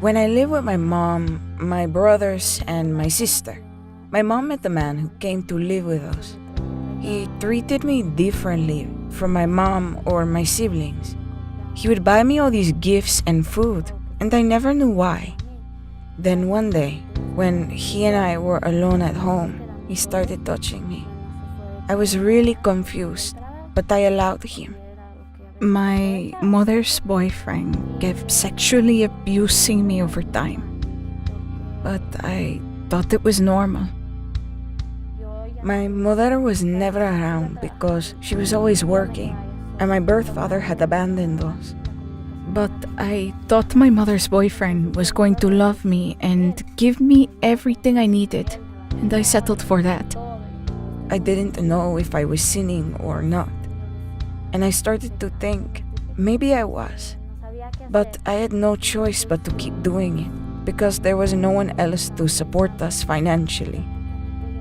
When I lived with my mom, my brothers, and my sister, my mom met the man who came to live with us. He treated me differently from my mom or my siblings. He would buy me all these gifts and food, and I never knew why. Then one day, when he and I were alone at home, he started touching me. I was really confused, but I allowed him. My mother's boyfriend kept sexually abusing me over time, but I thought it was normal. My mother was never around because she was always working, and my birth father had abandoned us. But I thought my mother's boyfriend was going to love me and give me everything I needed, and I settled for that. I didn't know if I was sinning or not, and I started to think maybe I was. But I had no choice but to keep doing it because there was no one else to support us financially.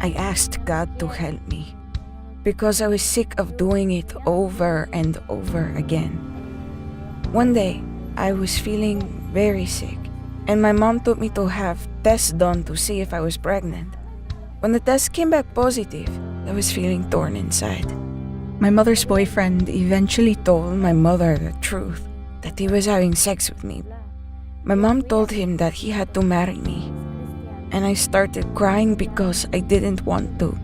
I asked God to help me because I was sick of doing it over and over again. One day, I was feeling very sick, and my mom took me to have tests done to see if I was pregnant. When the test came back positive, I was feeling torn inside. My mother's boyfriend eventually Told my mother the truth, that he was having sex with me. My mom told him that he had to marry me, and I started crying because I didn't want to.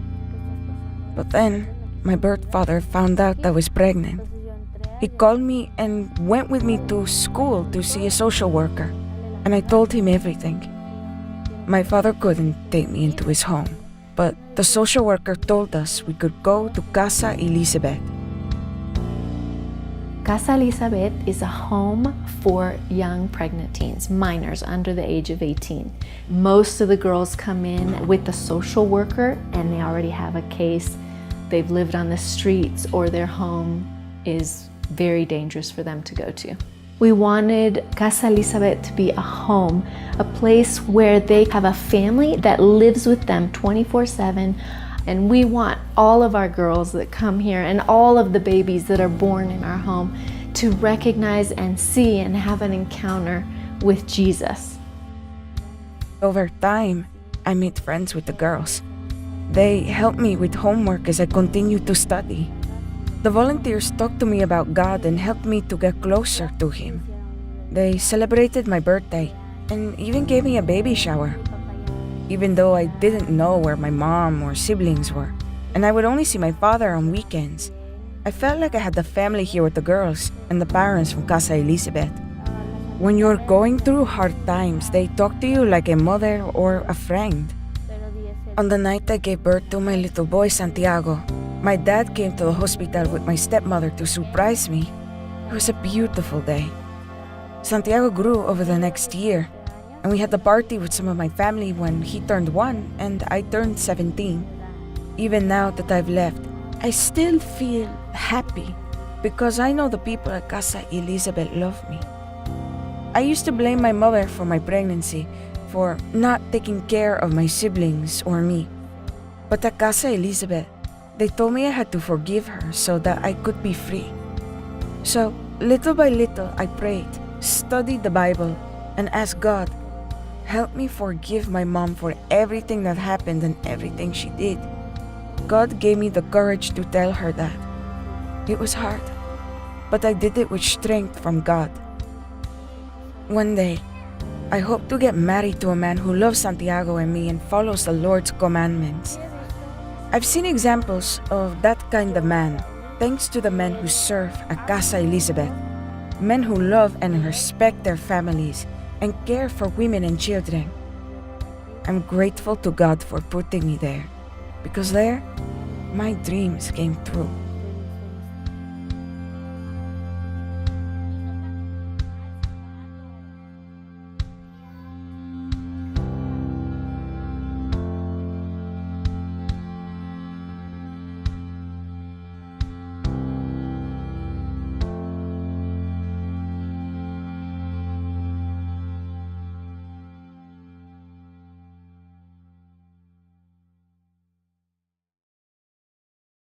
But then, my birth father found out I was pregnant. He called me and went with me to school to see a social worker, and I told him everything. My father couldn't take me into his home, but the social worker told us we could go to Casa Elizabeth. Casa Elizabeth is a home for young pregnant teens, minors under the age of 18. Most of the girls come in with the social worker and they already have a case. They've lived on the streets or their home is very dangerous for them to go to. We wanted Casa Elizabeth to be a home, a place where they have a family that lives with them 24/7. And we want all of our girls that come here and all of the babies that are born in our home to recognize and see and have an encounter with Jesus. Over time, I made friends with the girls. They helped me with homework as I continued to study. The volunteers talked to me about God and helped me to get closer to Him. They celebrated my birthday and even gave me a baby shower. Even though I didn't know where my mom or siblings were, and I would only see my father on weekends, I felt like I had the family here with the girls and the parents from Casa Elizabeth. When you're going through hard times, they talk to you like a mother or a friend. On the night I gave birth to my little boy Santiago, my dad came to the hospital with my stepmother to surprise me. It was a beautiful day. Santiago grew over the next year, and we had a party with some of my family when he turned 1 and I turned 17. Even now that I've left, I still feel happy because I know the people at Casa Elizabeth love me. I used to blame my mother for my pregnancy, for not taking care of my siblings or me. But at Casa Elizabeth, they told me I had to forgive her so that I could be free. So, little by little, I prayed, studied the Bible, and asked God, help me forgive my mom for everything that happened and everything she did. God gave me the courage to tell her that. It was hard, but I did it with strength from God. One day, I hope to get married to a man who loves Santiago and me and follows the Lord's commandments. I've seen examples of that kind of man thanks to the men who serve at Casa Elizabeth. Men who love and respect their families and care for women and children. I'm grateful to God for putting me there, because there, my dreams came true.